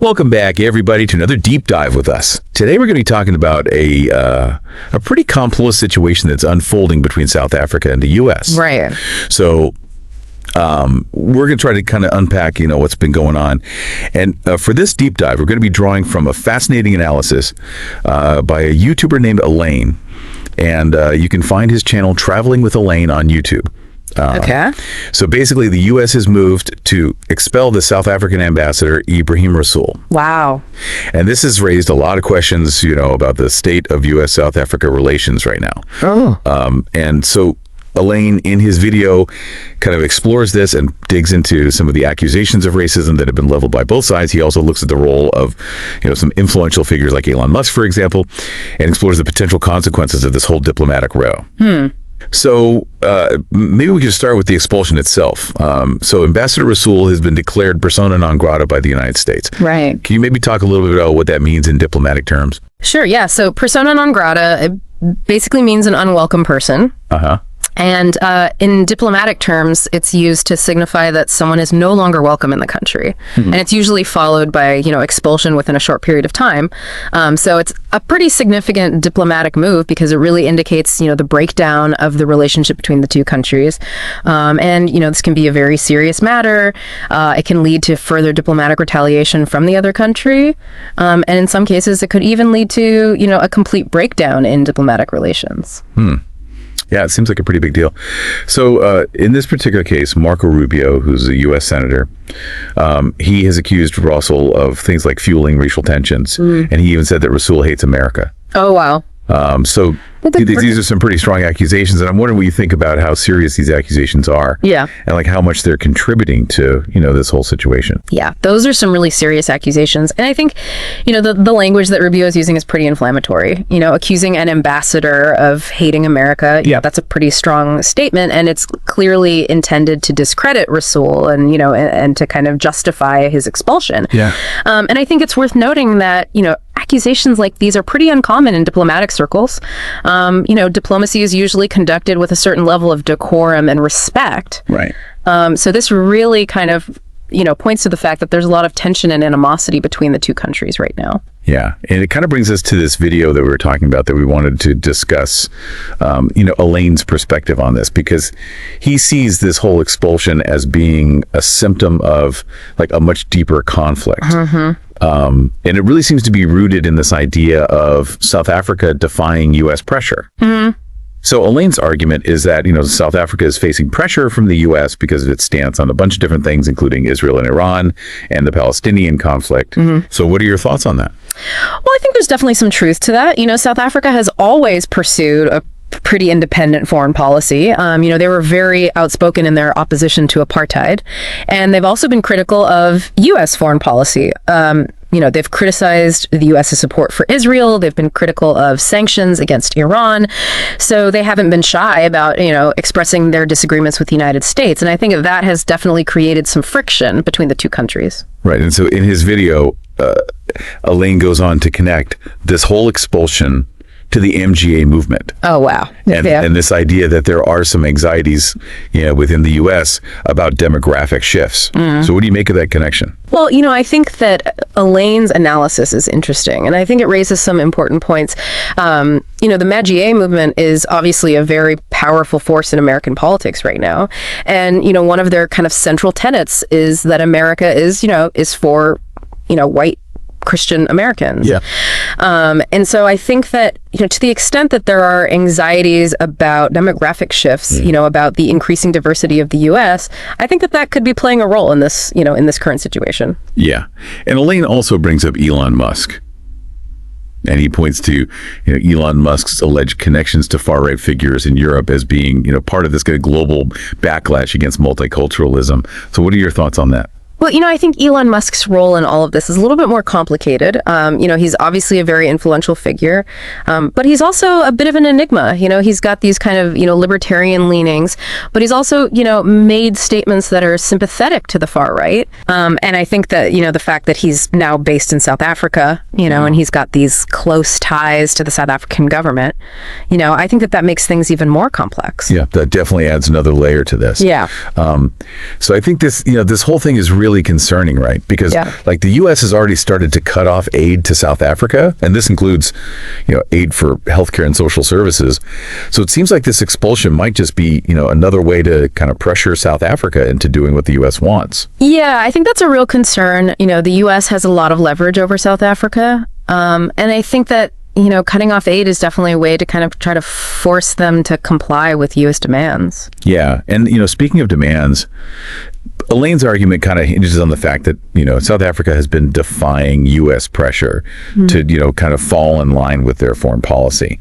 Welcome back, everybody, to another deep dive with us. Today we're going to be talking about a pretty complex situation that's unfolding between South Africa and the U.S. Right. So we're going to try to kind of unpack, what's been going on. And for this deep dive, we're going to be drawing from a fascinating analysis by a YouTuber named Elaine. And you can find his channel, Traveling with Elaine, on YouTube. Okay. So basically, the U.S. has moved to expel the South African ambassador, Ebrahim Rasool. Wow. And this has raised a lot of questions, about the state of U.S.-South Africa relations right now. Oh. And so Elaine, in his video, kind of explores this and digs into some of the accusations of racism that have been leveled by both sides. He also looks at the role of, some influential figures like Elon Musk, for example, and explores the potential consequences of this whole diplomatic row. So maybe we could start with the expulsion itself. So Ambassador Rasool has been declared persona non grata by the United States. Right. Can you maybe talk a little bit about what that means in diplomatic terms? Sure, yeah. So persona non grata, it basically means an unwelcome person. Uh-huh. And in diplomatic terms, it's used to signify that someone is no longer welcome in the country. And it's usually followed by, expulsion within a short period of time. So it's a pretty significant diplomatic move because it really indicates, the breakdown of the relationship between the two countries. And, this can be a very serious matter. It can lead to further diplomatic retaliation from the other country. And in some cases, it could even lead to, a complete breakdown in diplomatic relations. Yeah, it seems like a pretty big deal. So in this particular case, Marco Rubio, who's a U.S. senator, he has accused Rasool of things like fueling racial tensions. And he even said that Rasool hates America. Oh, wow. So these are some pretty strong accusations. And I'm wondering what you think about how serious these accusations are. Yeah. And like how much they're contributing to, this whole situation. Yeah, those are some really serious accusations. And I think, the language that Rubio is using is pretty inflammatory. Accusing an ambassador of hating America, that's a pretty strong statement. And it's clearly intended to discredit Rasool and, and to kind of justify his expulsion. Yeah. And I think it's worth noting that, accusations like these are pretty uncommon in diplomatic circles. Diplomacy is usually conducted with a certain level of decorum and respect. Right. So this really kind of, points to the fact that there's a lot of tension and animosity between the two countries right now. Yeah. And it kind of brings us to this video that we were talking about that we wanted to discuss, Elaine's perspective on this, because he sees this whole expulsion as being a symptom of like a much deeper conflict. And it really seems to be rooted in this idea of South Africa defying U.S. pressure. So Elaine's argument is that, South Africa is facing pressure from the U.S. because of its stance on a bunch of different things, including Israel and Iran and the Palestinian conflict. So what are your thoughts on that? Well, I think there's definitely some truth to that. South Africa has always pursued a pretty independent foreign policy. They were very outspoken in their opposition to apartheid, and they've also been critical of U.S. foreign policy. They've criticized the U.S.'s support for Israel. They've been critical of sanctions against Iran. So they haven't been shy about, expressing their disagreements with the United States. And I think that has definitely created some friction between the two countries. Right. And so in his video, Elaine goes on to connect this whole expulsion to the MGA movement. Oh, wow. And this idea that there are some anxieties, within the U.S. about demographic shifts. So what do you make of that connection? Well, I think that Elaine's analysis is interesting, and I think it raises some important points. The MAGA movement is obviously a very powerful force in American politics right now. And, one of their kind of central tenets is that America is for, white Christian Americans. Yeah. And so I think that, to the extent that there are anxieties about demographic shifts, about the increasing diversity of the U.S., I think that could be playing a role in this, in this current situation. Yeah. And Elaine also brings up Elon Musk. And he points to, Elon Musk's alleged connections to far-right figures in Europe as being, part of this kind of global backlash against multiculturalism. So what are your thoughts on that? Well, I think Elon Musk's role in all of this is a little bit more complicated. He's obviously a very influential figure, but he's also a bit of an enigma. He's got these kind of, libertarian leanings, but he's also, made statements that are sympathetic to the far right. And I think that, the fact that he's now based in South Africa, and he's got these close ties to the South African government, I think that makes things even more complex. Yeah, that definitely adds another layer to this. Yeah. So I think this, this whole thing is really really concerning, right? Because like the U.S. has already started to cut off aid to South Africa, and this includes, aid for healthcare and social services. So it seems like this expulsion might just be, another way to kind of pressure South Africa into doing what the U.S. wants. Yeah, I think that's a real concern. The U.S. has a lot of leverage over South Africa, and I think that cutting off aid is definitely a way to kind of try to force them to comply with U.S. demands. Yeah. And, speaking of demands, Elaine's argument kind of hinges on the fact that, South Africa has been defying U.S. pressure to, kind of fall in line with their foreign policy.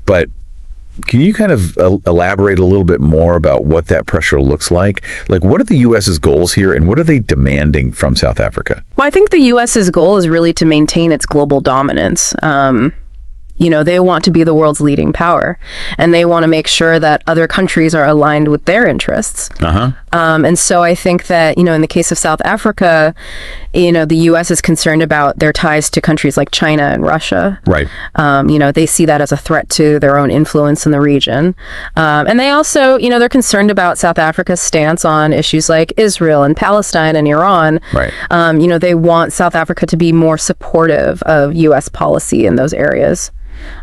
But can you kind of elaborate a little bit more about what that pressure looks like? Like, what are the U.S.'s goals here, and what are they demanding from South Africa? Well, I think the U.S.'s goal is really to maintain its global dominance. They want to be the world's leading power, and they want to make sure that other countries are aligned with their interests. And so I think that, in the case of South Africa, the U.S. is concerned about their ties to countries like China and Russia. Right. They see that as a threat to their own influence in the region. And they also, they're concerned about South Africa's stance on issues like Israel and Palestine and Iran. Right. They want South Africa to be more supportive of U.S. policy in those areas.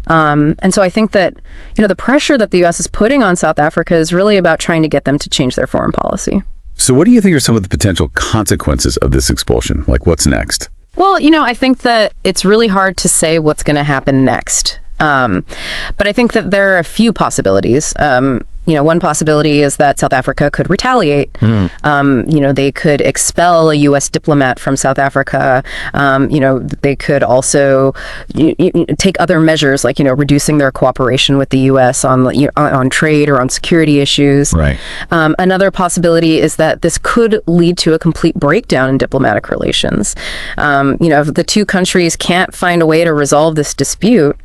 And so I think that, the pressure that the U.S. is putting on South Africa is really about trying to get them to change their foreign policy. So what do you think are some of the potential consequences of this expulsion? Like, what's next? Well, I think that it's really hard to say what's going to happen next. But I think that there are a few possibilities. One possibility is that South Africa could retaliate. They could expel a U.S. diplomat from South Africa. They could also take other measures, like, reducing their cooperation with the U.S. on trade or on security issues. Right. Another possibility is that this could lead to a complete breakdown in diplomatic relations. If the two countries can't find a way to resolve this dispute,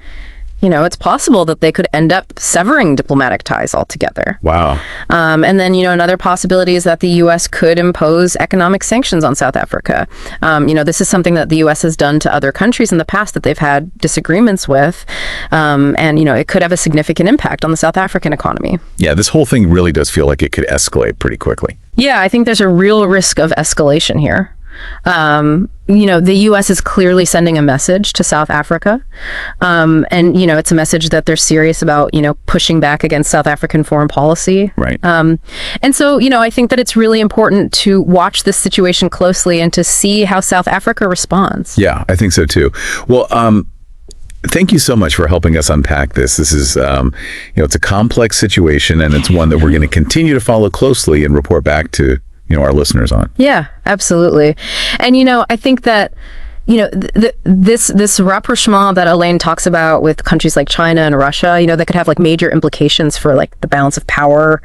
it's possible that they could end up severing diplomatic ties altogether. Wow. And then, another possibility is that the U.S. could impose economic sanctions on South Africa. This is something that the U.S. has done to other countries in the past that they've had disagreements with. And, it could have a significant impact on the South African economy. Yeah, this whole thing really does feel like it could escalate pretty quickly. Yeah, I think there's a real risk of escalation here. The U.S. is clearly sending a message to South Africa. And, it's a message that they're serious about, pushing back against South African foreign policy. Right. And so, I think that it's really important to watch this situation closely and to see how South Africa responds. Yeah, I think so too. Well, thank you so much for helping us unpack this. This is, it's a complex situation, and it's one that we're going to continue to follow closely and report back to our listeners on. Yeah, absolutely. And, I think that, this rapprochement that Elaine talks about with countries like China and Russia, that could have like major implications for like the balance of power,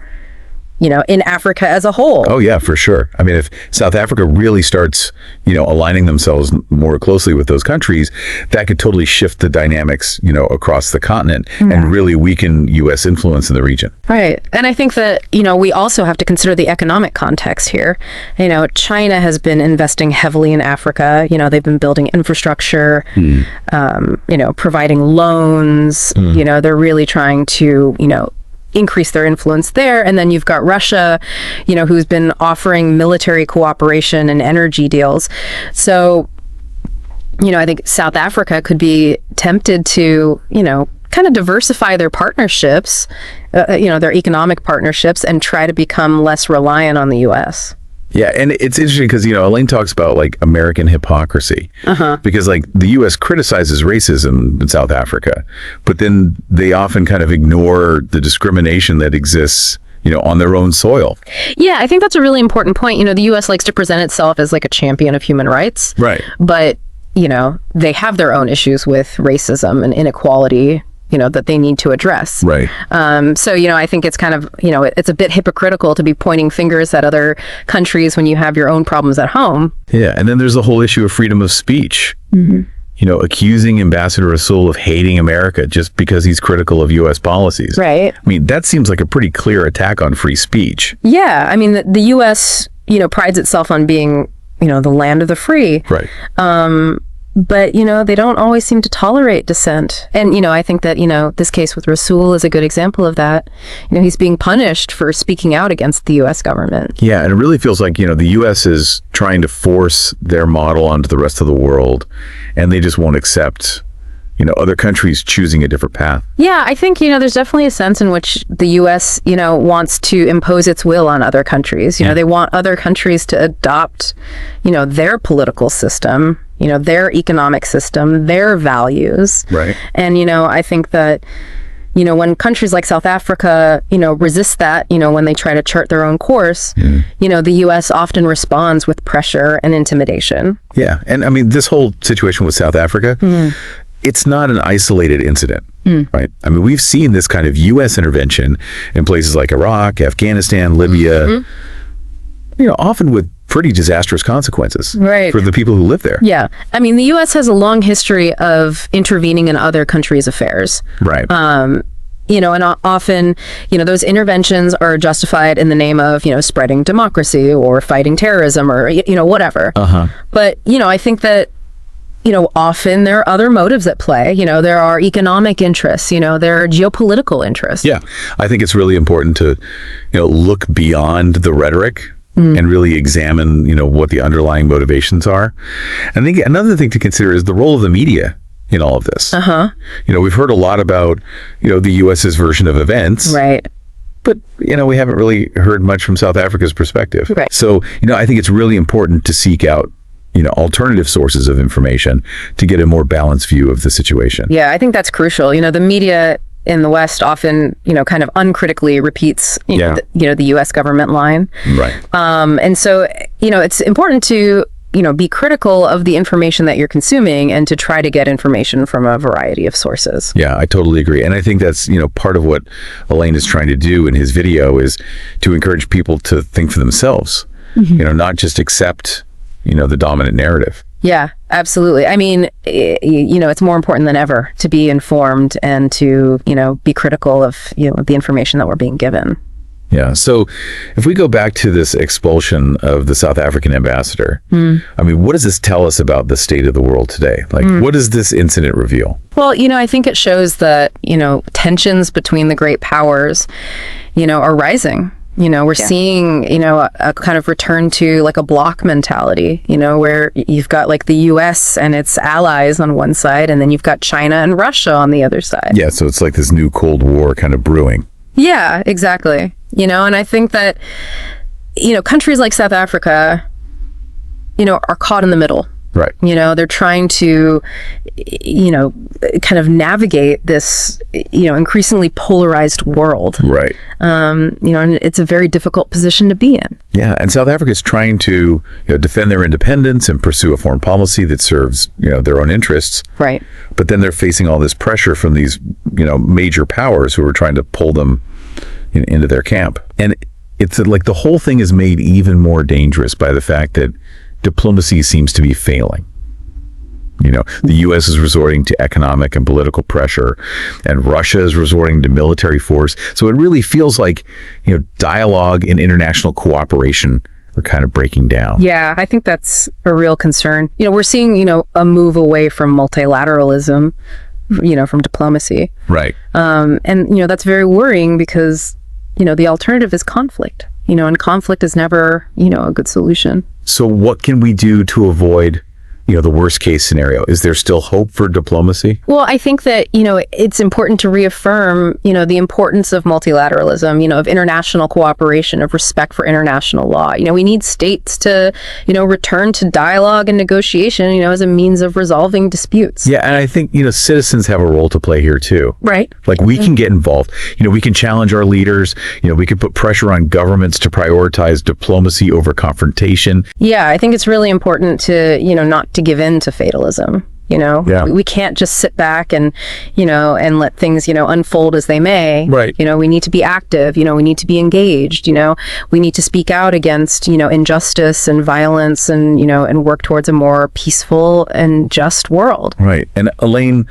in Africa as a whole. Oh, yeah, for sure. I mean, if South Africa really starts, aligning themselves more closely with those countries, that could totally shift the dynamics, across the continent and really weaken U.S. influence in the region. Right. And I think that, we also have to consider the economic context here. China has been investing heavily in Africa. They've been building infrastructure, providing loans. They're really trying to, increase their influence there. And then you've got Russia, who's been offering military cooperation and energy deals. So, I think South Africa could be tempted to, kind of diversify their partnerships, their economic partnerships, and try to become less reliant on the U.S. Yeah, and it's interesting because, Elaine talks about like American hypocrisy because like the U.S. criticizes racism in South Africa, but then they often kind of ignore the discrimination that exists, on their own soil. Yeah, I think that's a really important point. The U.S. likes to present itself as like a champion of human rights. Right. But, they have their own issues with racism and inequality, that they need to address. Right. So, I think it's kind of, it's a bit hypocritical to be pointing fingers at other countries when you have your own problems at home. Yeah. And then there's the whole issue of freedom of speech. Accusing Ambassador Rasool of hating America just because he's critical of U.S. policies. Right. I mean, that seems like a pretty clear attack on free speech. Yeah. I mean, the U.S., prides itself on being, the land of the free. Right. but, they don't always seem to tolerate dissent. And, I think that, this case with Rasool is a good example of that. He's being punished for speaking out against the U.S. government. Yeah, and it really feels like, the U.S. is trying to force their model onto the rest of the world, and they just won't accept other countries choosing a different path. Yeah, I think, there's definitely a sense in which the U.S., wants to impose its will on other countries. They want other countries to adopt, their political system, their economic system, their values. Right. And, I think that, when countries like South Africa, resist that, when they try to chart their own course, the U.S. often responds with pressure and intimidation. Yeah. And I mean, this whole situation with South Africa, it's not an isolated incident, right? I mean, we've seen this kind of U.S. intervention in places like Iraq, Afghanistan, Libya, often with pretty disastrous consequences for the people who live there. Yeah. I mean, the U.S. has a long history of intervening in other countries' affairs. Right. And often, those interventions are justified in the name of, spreading democracy or fighting terrorism or, whatever. But, I think that, often there are other motives at play. There are economic interests, there are geopolitical interests. Yeah. I think it's really important to, look beyond the rhetoric and really examine, what the underlying motivations are. And I think another thing to consider is the role of the media in all of this. We've heard a lot about, the U.S.'s version of events. Right. But, we haven't really heard much from South Africa's perspective. Right. So, I think it's really important to seek out alternative sources of information to get a more balanced view of the situation. Yeah, I think that's crucial. The media in the West often, kind of uncritically repeats, the U.S. government line. Right. And so, it's important to, be critical of the information that you're consuming and to try to get information from a variety of sources. Yeah, I totally agree. And I think that's, part of what Elaine is trying to do in his video is to encourage people to think for themselves, not just accept the dominant narrative. Yeah, absolutely. I mean, it's more important than ever to be informed and to, be critical of, the information that we're being given. Yeah. So if we go back to this expulsion of the South African ambassador, I mean, what does this tell us about the state of the world today? Like, what does this incident reveal? Well, I think it shows that, tensions between the great powers, are rising. We're seeing, a kind of return to like a bloc mentality, where you've got like the U.S. and its allies on one side, and then you've got China and Russia on the other side. Yeah, so it's like this new Cold War kind of brewing. Yeah, exactly. And I think that, countries like South Africa, are caught in the middle. Right. They're trying to, kind of navigate this, increasingly polarized world. Right. And it's a very difficult position to be in. Yeah. And South Africa is trying to defend their independence and pursue a foreign policy that serves, their own interests. Right. But then they're facing all this pressure from these, major powers who are trying to pull them into their camp. And it's like the whole thing is made even more dangerous by the fact that diplomacy seems to be failing. The U.S. is resorting to economic and political pressure, and Russia is resorting to military force. So it really feels like, dialogue and international cooperation are kind of breaking down. Yeah, I think that's a real concern. We're seeing, a move away from multilateralism, from diplomacy. Right. And, that's very worrying because, the alternative is conflict. And conflict is never, a good solution. So what can we do to avoid, the worst case scenario? Is there still hope for diplomacy? Well, I think that, it's important to reaffirm, the importance of multilateralism, of international cooperation, of respect for international law. We need states to, return to dialogue and negotiation, as a means of resolving disputes. Yeah, and I think, citizens have a role to play here too. Right. Like we can get involved. We can challenge our leaders. We can put pressure on governments to prioritize diplomacy over confrontation. Yeah, I think it's really important to, not to give in to fatalism. Yeah. We can't just sit back and, and let things, unfold as they may. Right. We need to be active, we need to be engaged, we need to speak out against, injustice and violence and, and work towards a more peaceful and just world. Right. And Elaine,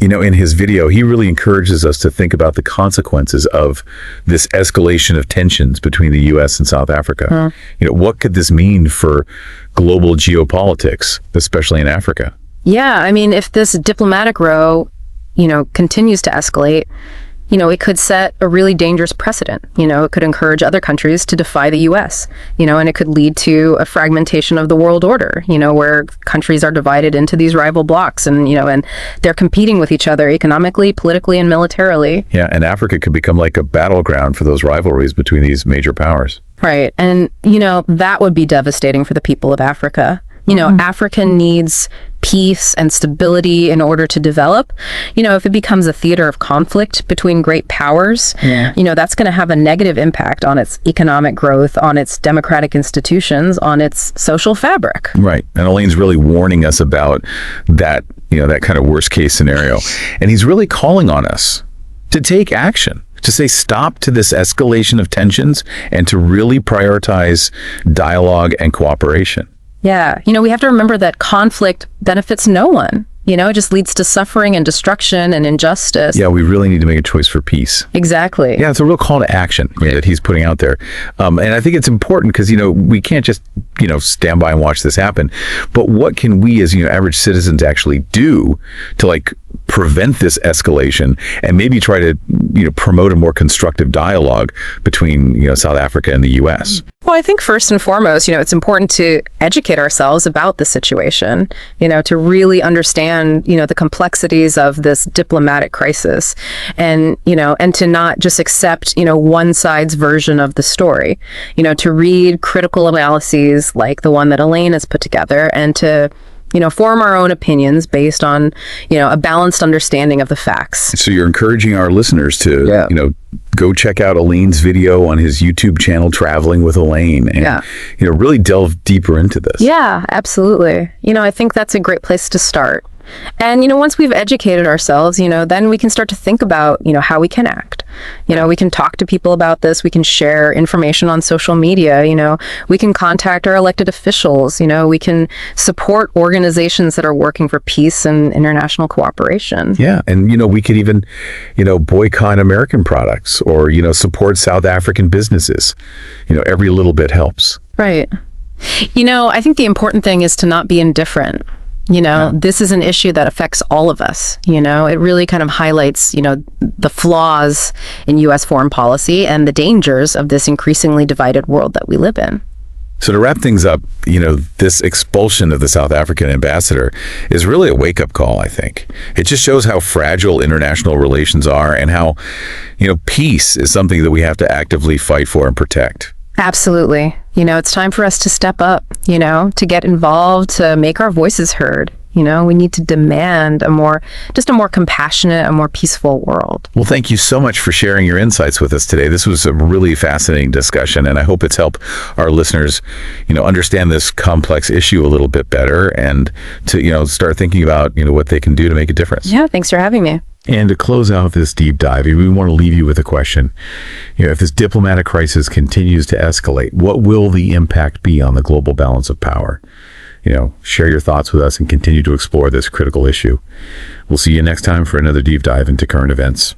In his video, he really encourages us to think about the consequences of this escalation of tensions between the U.S. and South Africa. What could this mean for global geopolitics, especially in Africa? Yeah, I mean, if this diplomatic row, continues to escalate, it could set a really dangerous precedent. It could encourage other countries to defy the U.S., and it could lead to a fragmentation of the world order, where countries are divided into these rival blocs and they're competing with each other economically, politically, and militarily. Yeah, and Africa could become like a battleground for those rivalries between these major powers. Right. And, that would be devastating for the people of Africa. Africa needs peace and stability in order to develop. If it becomes a theater of conflict between great powers, that's going to have a negative impact on its economic growth, on its democratic institutions, on its social fabric. Right. And Elaine's really warning us about that, that kind of worst case scenario. And he's really calling on us to take action, to say stop to this escalation of tensions and to really prioritize dialogue and cooperation. Yeah. We have to remember that conflict benefits no one. It just leads to suffering and destruction and injustice. Yeah, we really need to make a choice for peace. Exactly. Yeah, it's a real call to action that he's putting out there. And I think it's important because, we can't just, stand by and watch this happen. But what can we as, average citizens actually do to prevent this escalation and maybe try to, promote a more constructive dialogue between, South Africa and the U.S.? Well, I think first and foremost, it's important to educate ourselves about the situation, to really understand, the complexities of this diplomatic crisis and to not just accept, one side's version of the story, to read critical analyses like the one that Elaine has put together and to form our own opinions based on, a balanced understanding of the facts. So you're encouraging our listeners to, go check out Elaine's video on his YouTube channel, Traveling with Elaine, and, really delve deeper into this. Yeah, absolutely. I think that's a great place to start. And, once we've educated ourselves, then we can start to think about, how we can act. We can talk to people about this. We can share information on social media. We can contact our elected officials. We can support organizations that are working for peace and international cooperation. Yeah. And, we could even, boycott American products or, support South African businesses. Every little bit helps. Right. I think the important thing is to not be indifferent. This is an issue that affects all of us. It really kind of highlights, the flaws in U.S. foreign policy and the dangers of this increasingly divided world that we live in. So to wrap things up, this expulsion of the South African ambassador is really a wake-up call, I think. It just shows how fragile international relations are and how, peace is something that we have to actively fight for and protect. Absolutely. It's time for us to step up, to get involved, to make our voices heard. We need to demand a more compassionate, a more peaceful world. Well, thank you so much for sharing your insights with us today. This was a really fascinating discussion, and I hope it's helped our listeners, understand this complex issue a little bit better and to, start thinking about, what they can do to make a difference. Yeah, thanks for having me. And to close out this deep dive, we want to leave you with a question. If this diplomatic crisis continues to escalate, what will the impact be on the global balance of power? Share your thoughts with us and continue to explore this critical issue. We'll see you next time for another deep dive into current events.